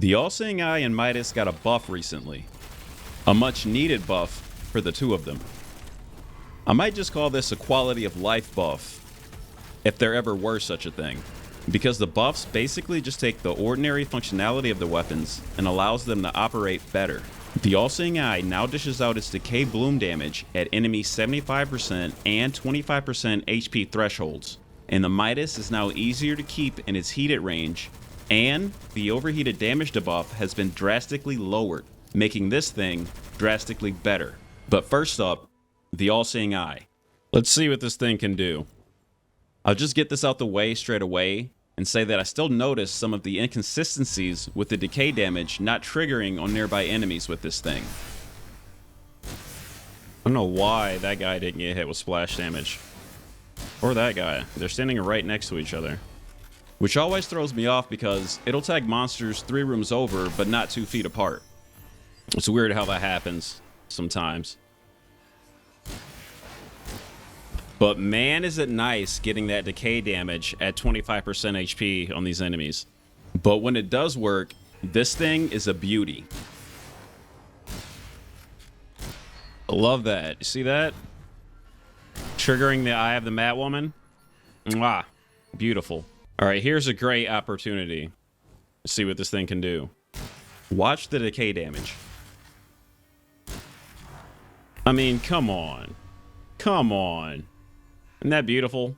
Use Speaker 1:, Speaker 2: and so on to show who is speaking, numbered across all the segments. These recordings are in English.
Speaker 1: The All-Seeing Eye and Midas got a buff recently. A much needed buff for the two of them. I might just call this a quality of life buff, if there ever were such a thing. Because the buffs basically just take the ordinary functionality of the weapons and allows them to operate better. The All-Seeing Eye now dishes out its Decay Bloom damage at enemy 75% and 25% HP thresholds. And the Midas is now easier to keep in its heated range, and the overheated damage debuff has been drastically lowered, making this thing drastically better. But first up, the All-Seeing Eye. Let's see what this thing can do. I'll just get this out the way straight away and say that I still notice some of the inconsistencies with the decay damage not triggering on nearby enemies with this thing. I don't know why that guy didn't get hit with splash damage. Or that guy. They're standing right next to each other. Which always throws me off because it'll tag monsters 3 rooms over but not 2 feet apart. It's weird how that happens sometimes. But man, is it nice getting that decay damage at 25% HP on these enemies. But when it does work, this thing is a beauty. I love that. You see that? Triggering the Eye of the Mad Woman. Mwah. Beautiful. All right, here's a great opportunity. Let's see what this thing can do. Watch the decay damage. I mean, come on. Come on. Isn't that beautiful?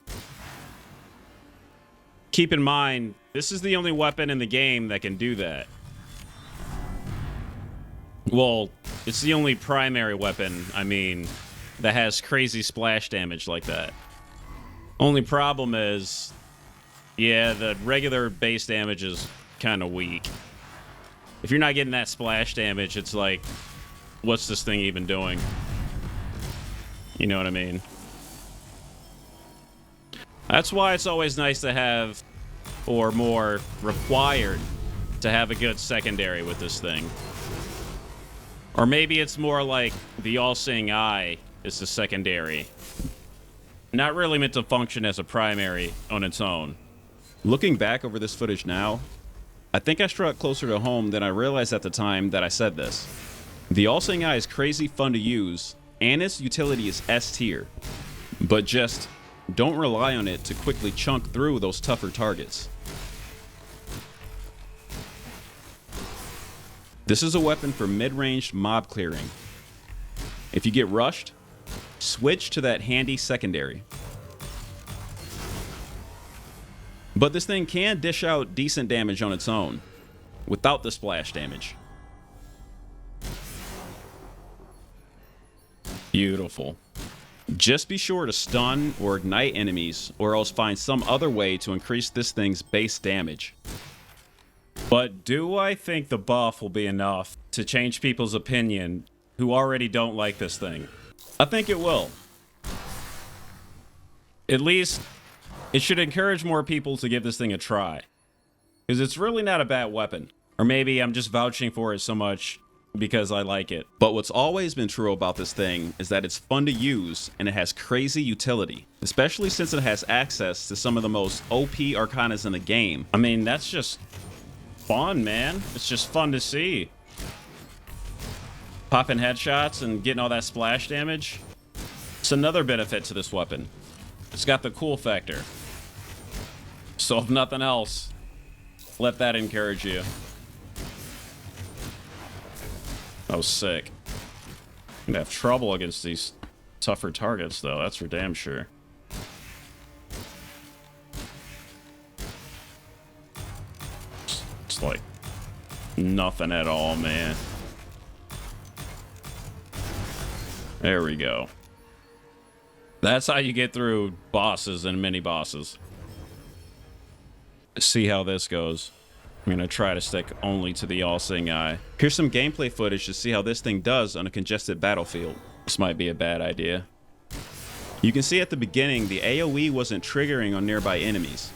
Speaker 1: Keep in mind, this is the only weapon in the game that can do that. Well, it's the only primary weapon, I mean, that has crazy splash damage like that. Only problem is, yeah, the regular base damage is kind of weak. If you're not getting that splash damage, it's like, what's this thing even doing? You know what I mean? That's why it's always nice to have, or more required, to have a good secondary with this thing. Or maybe it's more like the All-Seeing Eye is the secondary. Not really meant to function as a primary on its own. Looking back over this footage now, I think I struck closer to home than I realized at the time that I said this. The All-Seeing Eye is crazy fun to use, and its utility is S tier. But just don't rely on it to quickly chunk through those tougher targets. This is a weapon for mid-range mob clearing. If you get rushed, switch to that handy secondary. But this thing can dish out decent damage on its own, without the splash damage. Beautiful. Just be sure to stun or ignite enemies, or else find some other way to increase this thing's base damage. But do I think the buff will be enough to change people's opinion who already don't like this thing? I think it will. At least, it should encourage more people to give this thing a try. Because it's really not a bad weapon. Or maybe I'm just vouching for it so much because I like it. But what's always been true about this thing is that it's fun to use and it has crazy utility, especially since it has access to some of the most OP arcanas in the game. I mean, that's just fun, man. It's just fun to see. Popping headshots and getting all that splash damage. It's another benefit to this weapon. It's got the cool factor. So if nothing else, let that encourage you. That was sick. I'm gonna have trouble against these tougher targets, though. That's for damn sure. It's like nothing at all, man. There we go. That's how you get through bosses and mini bosses. See how this goes. I'm gonna try to stick only to the All-Seeing Eye. Here's some gameplay footage to see how this thing does on a congested battlefield. This might be a bad idea. You can see at the beginning the AoE wasn't triggering on nearby enemies.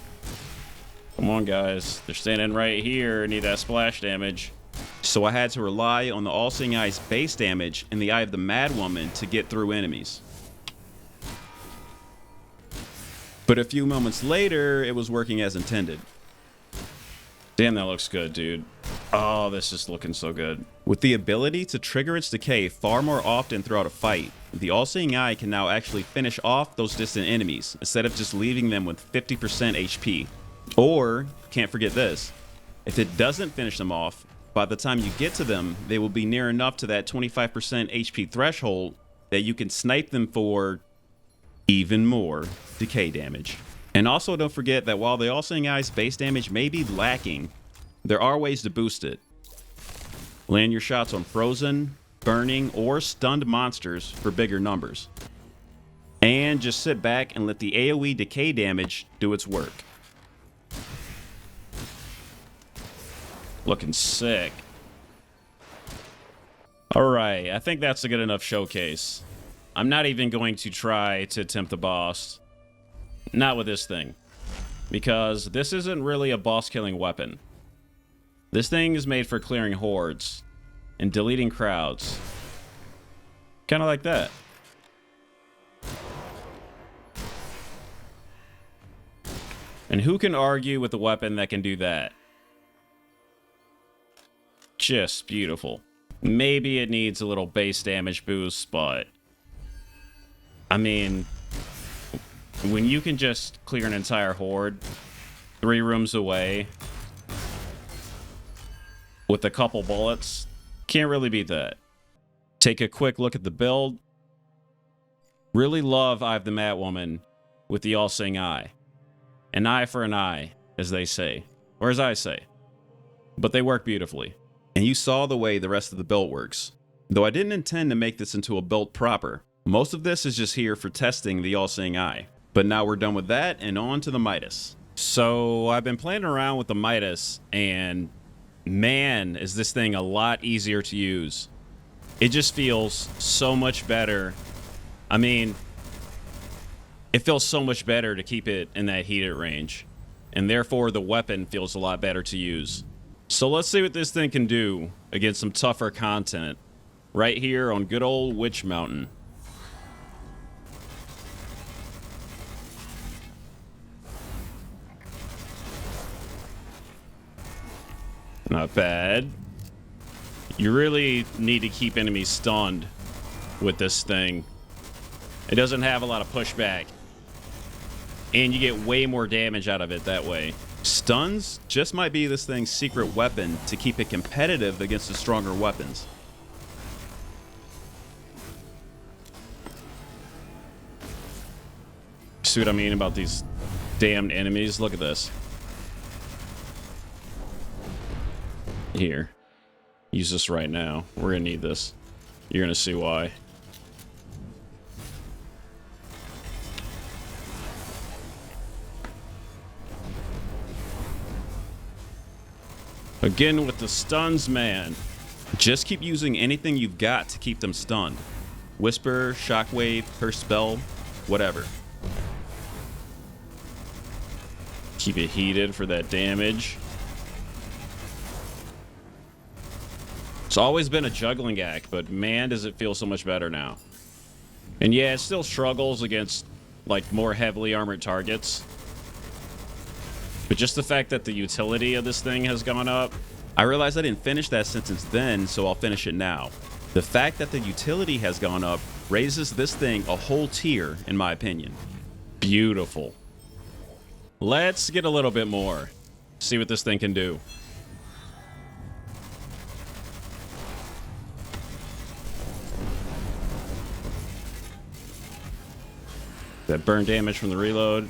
Speaker 1: Come on, guys. They're standing right here. Need that splash damage. So I had to rely on the All-Seeing Eye's base damage and the Eye of the Mad Woman to get through enemies. But a few moments later, it was working as intended. Damn, that looks good, dude. Oh, this is looking so good. With the ability to trigger its decay far more often throughout a fight, the All-Seeing Eye can now actually finish off those distant enemies instead of just leaving them with 50% HP. Or, can't forget this, if it doesn't finish them off, by the time you get to them, they will be near enough to that 25% HP threshold that you can snipe them for even more decay damage. And also don't forget that while the All-Seeing Eye's base damage may be lacking, there are ways to boost it. Land your shots on frozen, burning, or stunned monsters for bigger numbers. And just sit back and let the AoE decay damage do its work. Looking sick. Alright, I think that's a good enough showcase. I'm not even going to try to attempt the boss. Not with this thing. Because this isn't really a boss-killing weapon. This thing is made for clearing hordes and deleting crowds. Kind of like that. And who can argue with a weapon that can do that? Just beautiful. Maybe it needs a little base damage boost, but I mean, when you can just clear an entire horde 3 rooms away with a couple bullets, can't really beat that. Take a quick look at the build. Really love Eye of the Madwoman with the All-Seeing Eye. An eye for an eye, as they say. Or as I say. But they work beautifully. And you saw the way the rest of the build works. Though I didn't intend to make this into a build proper. Most of this is just here for testing the All-Seeing Eye. But now we're done with that and on to the Midas. So I've been playing around with the Midas and man, is this thing a lot easier to use. It just feels so much better. I mean, it feels so much better to keep it in that heated range. And therefore, the weapon feels a lot better to use. So let's see what this thing can do against some tougher content. Right here on good old Witch Mountain. Not bad. You really need to keep enemies stunned with this thing. It doesn't have a lot of pushback. And you get way more damage out of it that way. Stuns just might be this thing's secret weapon to keep it competitive against the stronger weapons. See what I mean about these damned enemies? Look at this. Here. Use this right now. We're gonna need this. You're gonna see why. Again with the stuns, man. Just keep using anything you've got to keep them stunned. Whisper, shockwave, curse spell, whatever. Keep it heated for that damage. It's always been a juggling act, but man, does it feel so much better now. And yeah, it still struggles against, like, more heavily armored targets. But just the fact that the utility of this thing has gone up. I realized I didn't finish that sentence then, so I'll finish it now. The fact that the utility has gone up raises this thing a whole tier, in my opinion. Beautiful. Let's get a little bit more. See what this thing can do. That burn damage from the reload.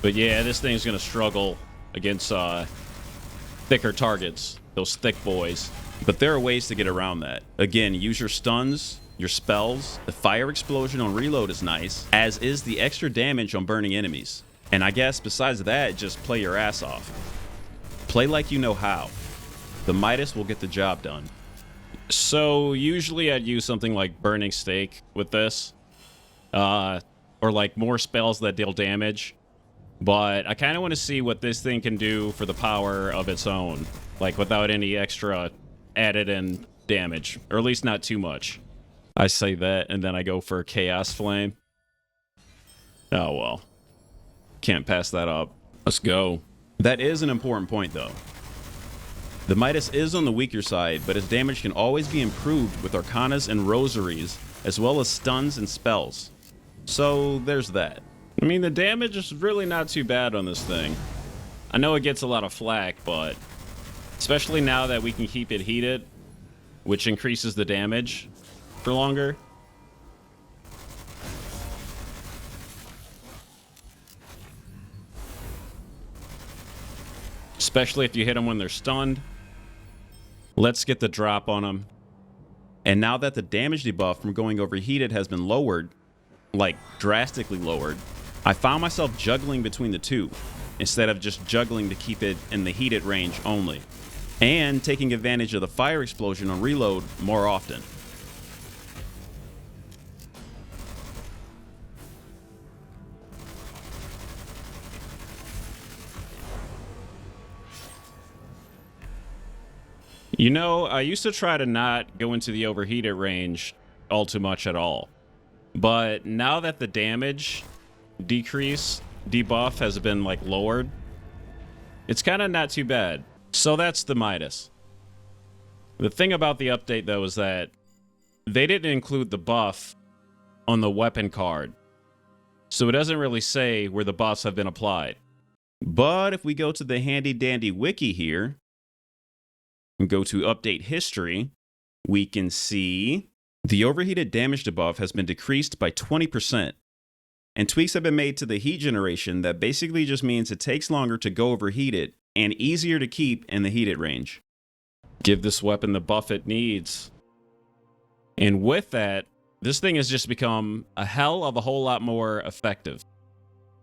Speaker 1: But yeah, this thing's gonna struggle against thicker targets, those thick boys. But there are ways to get around that. Again, use your stuns, your spells. The fire explosion on reload is nice, as is the extra damage on burning enemies. And I guess besides that, just play your ass off. Play like you know how. The Midas will get the job done. So usually I'd use something like Burning Stake with this. Or like more spells that deal damage. But I kind of want to see what this thing can do for the power of its own. Like without any extra added in damage. Or at least not too much. I say that and then I go for Chaos Flame. Oh well. Can't pass that up. Let's go. That is an important point though. The Midas is on the weaker side, but its damage can always be improved with Arcanas and Rosaries, as well as stuns and spells. So there's that. I mean, the damage is really not too bad on this thing. I know it gets a lot of flack, but especially now that we can keep it heated, which increases the damage for longer. Especially if you hit them when they're stunned. Let's get the drop on them. And now that the damage debuff from going overheated has been lowered, like drastically lowered, I found myself juggling between the two, instead of just juggling to keep it in the heated range only, and taking advantage of the fire explosion on reload more often. You know, I used to try to not go into the overheated range all too much at all. But now that the damage debuff has been like lowered, it's kind of not too bad. So that's the Midas. The thing about the update though is that they didn't include the buff on the weapon card. So it doesn't really say where the buffs have been applied. But if we go to the handy dandy wiki here, and go to update history, we can see the overheated damage debuff has been decreased by 20%. And tweaks have been made to the heat generation that basically just means it takes longer to go overheated and easier to keep in the heated range. Give this weapon the buff it needs. And with that, this thing has just become a hell of a whole lot more effective.